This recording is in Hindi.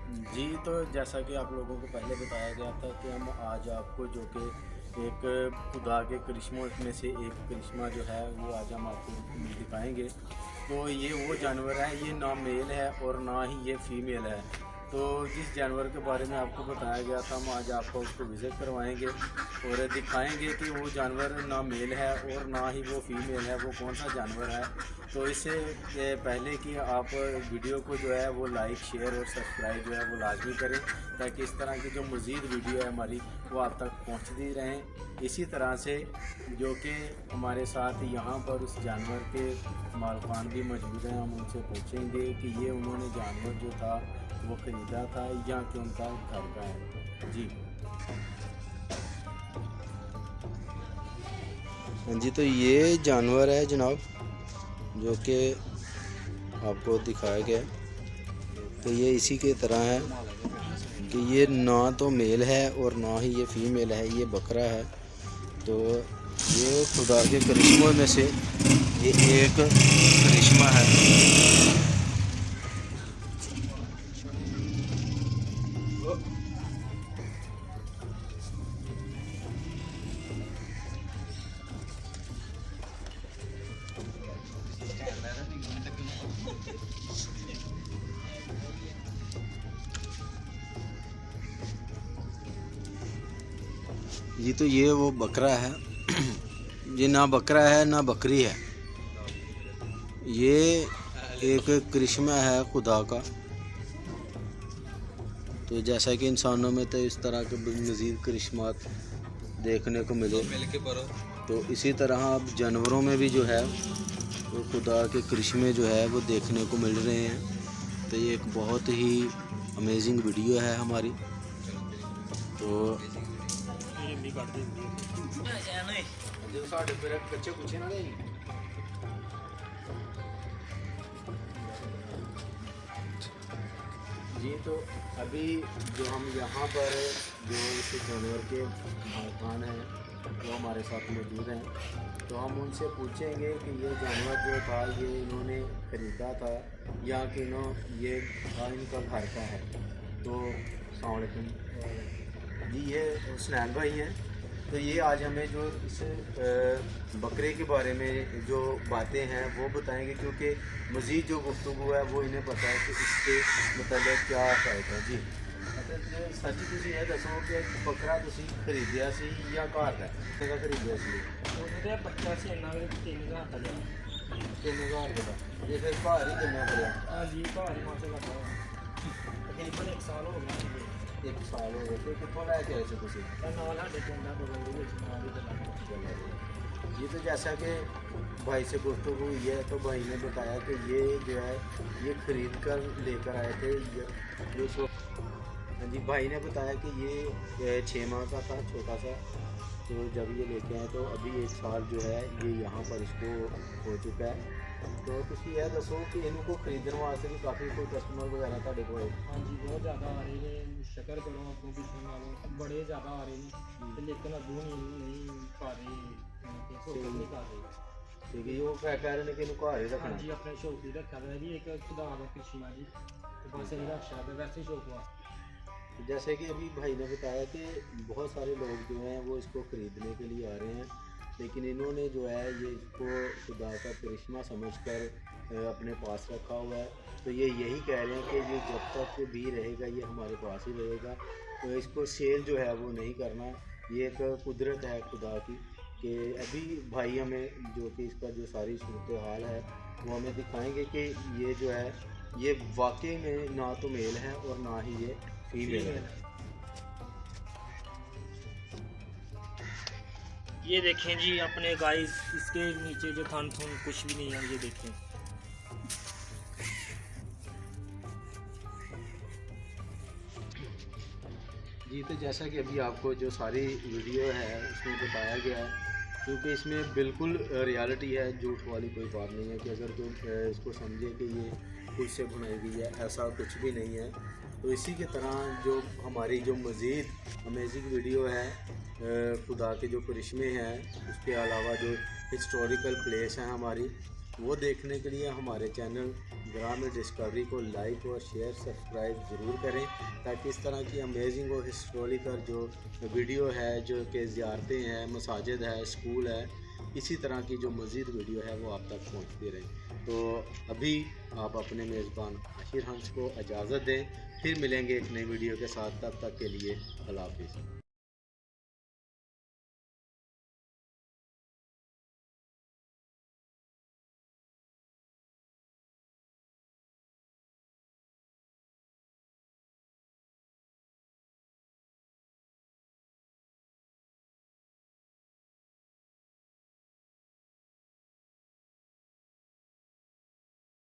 जी, तो जैसा कि आप लोगों को पहले बताया गया था कि हम आज आपको जो कि एक खुदा के करिश्मों में से एक करिश्मा जो है वो आज हम आपको दिखाएंगे। तो ये वो जानवर है, ये ना मेल है और ना ही ये फीमेल है। तो जिस जानवर के बारे में आपको बताया गया था हम आज आपको उसको विज़िट करवाएंगे और दिखाएंगे कि वो जानवर ना मेल है और ना ही वो फीमेल है, वो कौन सा जानवर है। तो इससे पहले कि आप वीडियो को जो है वो लाइक शेयर और सब्सक्राइब जो है वो लाजमी करें, ताकि इस तरह की जो मज़ीद वीडियो है हमारी वो आप तक पहुंचती रहें। इसी तरह से जो कि हमारे साथ यहाँ पर उस जानवर के मालकान भी मौजूद हैं, हम उनसे पूछेंगे कि ये उन्होंने जानवर जो था वो ख़रीदा था या कि उनका घर का है। जी हाँ जी, तो ये जानवर है जनाब जो कि आपको दिखाया गया है। तो ये इसी के तरह है कि ये ना तो मेल है और ना ही ये फीमेल है, ये बकरा है। तो ये खुदा के करिश्मों में से ये एक करिश्मा है। जी, तो ये वो बकरा है। ये ना बकरा है ना बकरी है, ये एक करिश्मा है खुदा का। तो जैसा कि इंसानों में तो इस तरह के मज़ीद करिश्मात देखने को मिले, तो इसी तरह अब जानवरों में भी जो है वो खुदा के करिश्मे जो है वो देखने को मिल रहे हैं। तो ये एक बहुत ही अमेजिंग वीडियो है हमारी। तो जी, तो अभी जो हम यहाँ पर जो इस जानवर के मालकान हैं वो हमारे साथ मौजूद हैं, तो हम उनसे पूछेंगे कि ये जानवर जो था ये इन्होंने ख़रीदा था या कि ये था इनका घर का है। तो अस्सलाम वालेकुम जी, ये हुसनैन भाई हैं। तो ये आज हमें जो इस बकरे के बारे में जो बातें हैं वो बताएंगे, क्योंकि मज़ीद जो गुफ्तगू है वो इन्हें पता है कि इसके मतलब क्या फ़ायदा। जी सच तुम ये दसो कि बकरा तुम खरीदिया सी या घर का जगह खरीदिया सी? ਉਹਦੇ ਬੱਚਾ ਸੀ ਇੰਨਾ ਵੀ 3000 ਦਾ ਲਿਆ। 3000 का ये फिर घर ही देना पड़ा? ਹਾਂਜੀ ਘਰ ਹੀ ਮਾਸੇ ਕਰਦਾ ਤਕਰੀਬਨ 1 ਸਾਲ ਹੋ ਗਿਆ ਜੀ। 1 साल हो गए। तो कितों लैके आए थे तुम? ਤਾਂ ਨਾਲ ਸਾਡੇ ਪਿੰਡਾਂ ਬਗਲ ਦੇ ਵਿੱਚ ਨਾਲ ਹੀ ਚੱਲਦਾ। ये तो जैसा कि भाई से गुफ्तगू हुई है, तो भाई ने बताया कि ये जो है ये ख़रीद कर लेकर आए थे। ये हाँ जी, भाई ने बताया कि ये 6 माह का था, छोटा सा। तो जब ये लेके आए तो अभी 1 साल जो है ये यहाँ पर इसको हो चुका है। तो तुम यह दसो कि इनको खरीदने वास्ते भी काफ़ी कोई कस्टमर वगैरह ਤੁਹਾਡੇ ਕੋਲ? ਹਾਂਜੀ ਬਹੁਤ ਜ਼ਿਆਦਾ ਆ ਰਹੇ ਨੇ, ਸ਼ੁਕਰ ਕਰੋ ਅੱਗੋਂ ਪਿੱਛੋਂ ਨਾਲੋਂ ਬੜੇ ਜ਼ਿਆਦਾ ਆ ਰਹੇ ਨੇ ਤੇ ਲੇਕਿਨ ਅੱਗੋਂ ਨਹੀਂ ਕਰ ਰਹੇ ਕਿ ਸੋਚਣ ਨਹੀਂ ਕਰ ਰਹੇ। ठीक है, वो कह रहे हैं कि इनको घर ही रखना? ਹਾਂਜੀ ਆਪਣੇ ਸ਼ੌਕ ਹੀ ਰੱਖਿਆ ਹੋਇਆ ਜੀ, ਇੱਕ ਖੁਦਾ ਦਾ ਕ੍ਰਿਸ਼ਮਾ ਜੀ ਤੇ ਬਸ ਇਹ ਰੱਖ ਸਕਦਾ ਵੈਸੇ ਸ਼ੌਕ ਵਾਸਤੇ। जैसे कि अभी भाई ने बताया कि बहुत सारे लोग जो हैं वो इसको ख़रीदने के लिए आ रहे हैं, लेकिन इन्होंने जो है ये इसको खुदा का करिश्मा समझकर अपने पास रखा हुआ है। तो ये यही कह रहे हैं कि ये जब तक भी रहेगा ये हमारे पास ही रहेगा। तो इसको सेल जो है वो नहीं करना। ये एक कुदरत है खुदा की कि अभी भाई हमें जो कि इसका जो सारी सूरत हाल है वो हमें दिखाएंगे कि ये जो है ये वाकई में ना तो मेल है और ना ही ये फीमेल है। ये देखें जी अपने गाइस, इसके नीचे जो थन थन कुछ भी नहीं है, ये देखें। जी, तो जैसा कि अभी आपको जो सारी वीडियो है उसमें बताया गया है, क्योंकि इसमें बिल्कुल रियलिटी है, झूठ वाली कोई बात नहीं है कि अगर कोई इसको समझे कि ये खुद से बनाई गई है, ऐसा कुछ भी नहीं है। तो इसी के तरह जो हमारी जो मज़ीद अमेजिंग वीडियो है खुदा के जो करिश्मे हैं, उसके अलावा जो हिस्टोरिकल प्लेस हैं हमारी, वो देखने के लिए हमारे चैनल ग्रामीण डिस्कवरी को लाइक और शेयर सब्सक्राइब ज़रूर करें, ताकि इस तरह की अमेजिंग और हिस्टोरिकल जो वीडियो है, जो कि ज़ियारतें हैं, मसाजिद है, स्कूल है, इसी तरह की जो मज़ीद वीडियो है वो आप तक पहुंचती रहे। तो अभी आप अपने मेज़बान आशिर हंस को इजाज़त दें, फिर मिलेंगे एक नई वीडियो के साथ। तब तक के लिए अल्लाह हाफ़िज़।